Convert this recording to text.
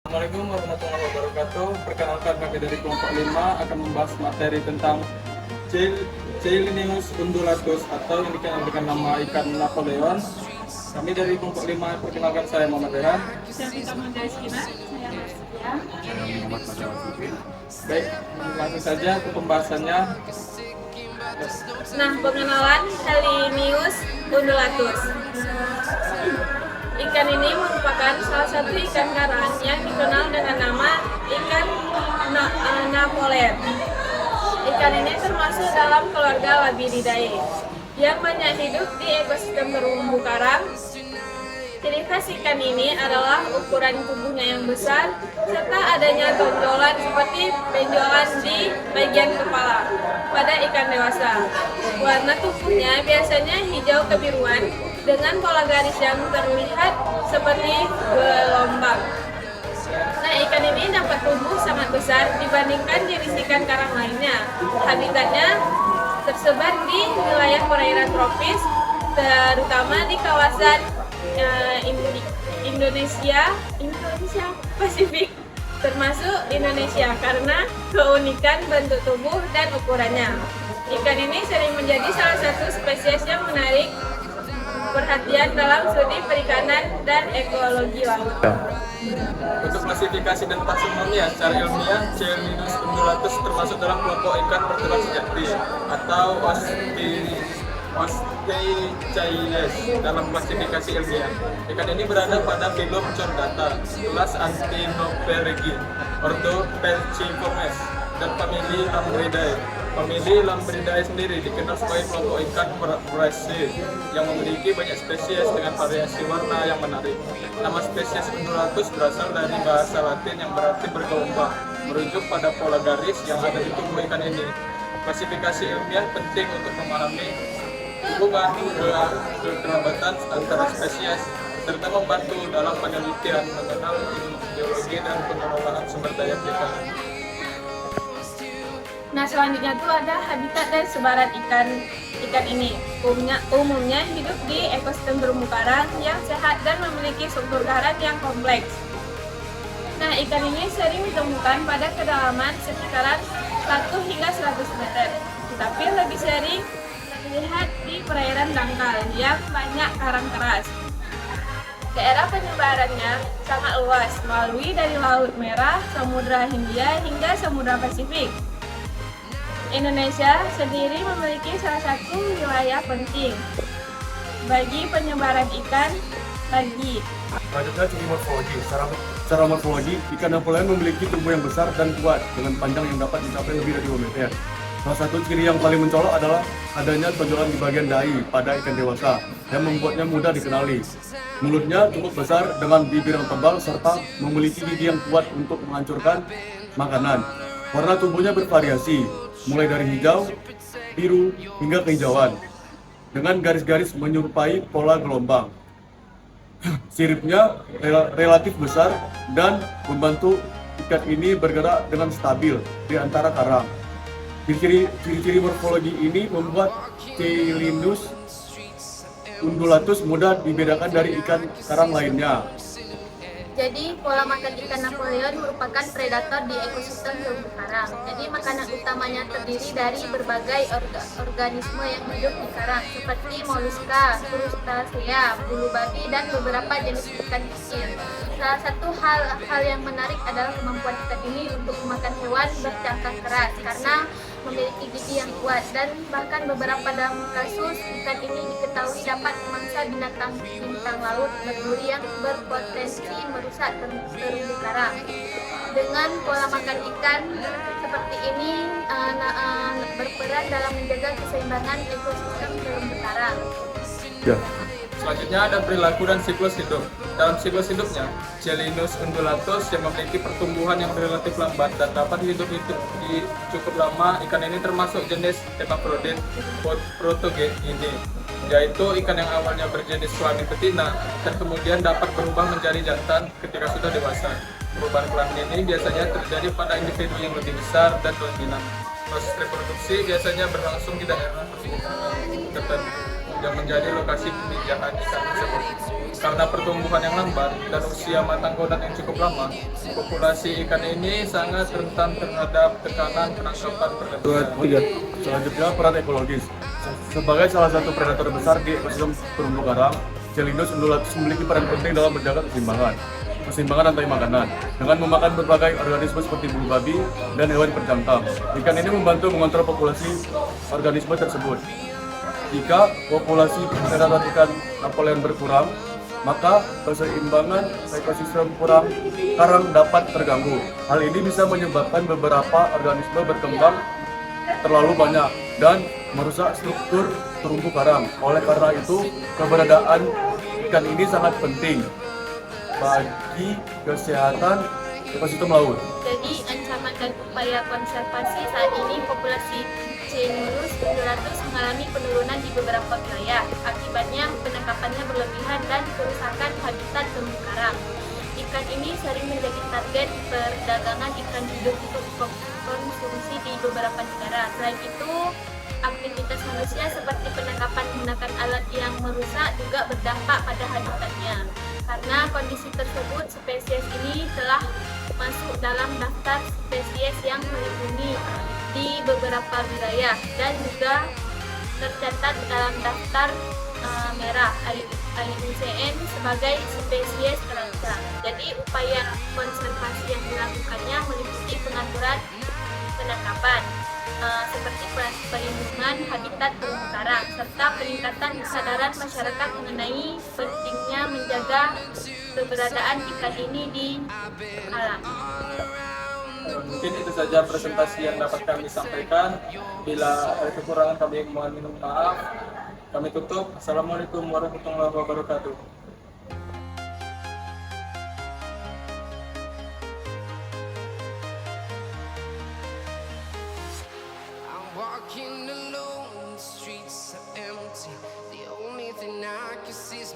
Assalamualaikum warahmatullahi wabarakatuh. Perkenalkan, kami dari kelompok 5 akan membahas materi tentang Cheilinius undulatus atau yang dikenal dengan nama ikan Napoleon. Kami dari kelompok 5, perkenalkan, saya Muhammad Rehan. Saya Muhammad Fadil. Baik, langsung saja ke pembahasannya. Nah, pengenalan Cheilinius undulatus. Ikan ini merupakan salah satu ikan karang yang dikenal dengan nama ikan Napoleon. Ikan ini termasuk dalam keluarga Labidae yang banyak hidup di ekosistem terumbu karang. Ciri khas ikan ini adalah ukuran tubuhnya yang besar serta adanya tonjolan seperti benjolan di bagian kepala pada ikan dewasa. Warna tubuhnya biasanya hijau kebiruan dengan pola garis yang terlihat seperti gelombang. Nah, ikan ini dapat tumbuh sangat besar dibandingkan jenis ikan karang lainnya. Habitatnya tersebar di wilayah perairan tropis, terutama di kawasan Indonesia Pasifik, termasuk Indonesia karena keunikan bentuk tubuh dan ukurannya. Ikan ini sering menjadi salah satu spesies yang menarik perhatian dalam studi perikanan dan ekologi laut. Untuk klasifikasi dan taksonominya, secara ilmiah, Cheilinius undulatus termasuk dalam kelompok ikan bertulang sejati atau Osteichthyes dalam klasifikasi ilmiah. Ikan ini berada pada filum Chordata, kelas Antinoperegidae, ordo Perciformes, dan famili Lambridae. Famili Lambridae sendiri dikenal sebagai kelompok ikan voracea yang memiliki banyak spesies dengan variasi warna yang menarik. Nama spesies undulatus berasal dari bahasa Latin yang berarti bergelombang, merujuk pada pola garis yang ada di tubuh ikan ini. Klasifikasi ilmiah penting untuk memahami hubungan kekerabatan antara spesies serta membantu dalam penelitian mengenal biologi dan pengelolaan sumber daya perikanan. Nah, selanjutnya itu ada habitat dan sebaran ikan ini. Umumnya hidup di ekosistem terumbu karang yang sehat dan memiliki struktur karang yang kompleks. Nah, ikan ini sering ditemukan pada kedalaman sekitaran 1 hingga 100 meter, tetapi lebih sering terlihat di perairan dangkal yang banyak karang keras. Daerah penyebarannya sangat luas, melalui dari Laut Merah, Samudra Hindia hingga Samudra Pasifik. Indonesia sendiri memiliki salah satu wilayah penting bagi penyebaran ikan lagi. Selanjutnya ciri morfologi. Secara morfologi, ikan Napoleon memiliki tubuh yang besar dan kuat dengan panjang yang dapat mencapai lebih dari 2 meter. Salah satu ciri yang paling mencolok adalah adanya tonjolan di bagian dahi pada ikan dewasa yang membuatnya mudah dikenali. Mulutnya cukup besar dengan bibir yang tebal serta memiliki gigi yang kuat untuk menghancurkan makanan. Warna tubuhnya bervariasi, mulai dari hijau, biru, hingga kehijauan, dengan garis-garis menyerupai pola gelombang. Siripnya relatif besar dan membantu ikan ini bergerak dengan stabil di antara karang. Ciri-ciri morfologi ini membuat Cheilinius undulatus mudah dibedakan dari ikan karang lainnya. Jadi, pola makan ikan Napoleon merupakan predator di ekosistem terumbu karang. Jadi, makanan utamanya terdiri dari berbagai organisme yang hidup di karang, seperti moluska, crustacea, bulu babi, dan beberapa jenis ikan kecil. Salah satu hal yang menarik adalah kemampuan ikan ini untuk memakan hewan bercangkang keras karena memiliki gigi yang kuat, dan bahkan beberapa dalam kasus ikan ini diketahui dapat memangsa bintang laut berduri yang berpotensi merusak terumbu karang. Dengan pola makan ikan seperti ini berperan dalam menjaga keseimbangan ekosistem terumbu karang. Ya. Selanjutnya ada perilaku dan siklus hidup. Dalam siklus hidupnya, Cheilinius undulatus yang memiliki pertumbuhan yang relatif lambat dan dapat hidup di cukup lama. Ikan ini termasuk jenis hemaprodit protogeny, yaitu ikan yang awalnya berjenis kelamin betina dan kemudian dapat berubah menjadi jantan ketika sudah dewasa. Perubahan kelamin ini biasanya terjadi pada individu yang lebih besar dan dominan. Proses reproduksi biasanya berlangsung di daerah perbukitan tertentu. yang menjadi lokasi pemijahan ikan tersebut. Karena pertumbuhan yang lambat dan usia matang godang yang cukup lama, populasi ikan ini sangat rentan terhadap tekanan penangkapan berlebihan. Selanjutnya, peran ekologis. Sebagai salah satu predator besar di ekosistem terumbu karang, Chelindus undulatus memiliki peran penting dalam menjaga keseimbangan rantai makanan dengan memakan berbagai organisme seperti bulu babi dan hewan bercangkang. Ikan ini membantu mengontrol populasi organisme tersebut. Jika populasi predator ikan Napoleon berkurang, maka keseimbangan ekosistem karang dapat terganggu. Hal ini bisa menyebabkan beberapa organisme berkembang terlalu banyak dan merusak struktur terumbu karang. Oleh karena itu, keberadaan ikan ini sangat penting bagi kesehatan ekosistem laut. Jadi ancaman dan upaya konservasi saat ini populasi Chelindus undulatus mengalami penurunan di beberapa wilayah. Akibatnya penangkapannya berlebihan dan kerusakan habitat terumbu karang. Ikan ini sering menjadi target perdagangan ikan hidup untuk konsumsi di beberapa negara. Selain itu, aktivitas manusia seperti penangkapan menggunakan alat yang merusak juga berdampak pada habitatnya. Karena kondisi tersebut, spesies ini telah masuk dalam daftar spesies yang melindungi di beberapa wilayah dan juga tercatat dalam daftar merah IUCN sebagai spesies terancam. Jadi upaya konservasi yang dilakukannya meliputi pengaturan penangkapan seperti perlindungan habitat terumbu karang serta peningkatan kesadaran masyarakat mengenai pentingnya menjaga keberadaan ikan ini di alam. Mungkin itu saja presentasi yang dapat kami sampaikan. Bila ada kekurangan kami mohon maaf. Kami tutup. Assalamualaikum warahmatullahi wabarakatuh. I'm walking alone.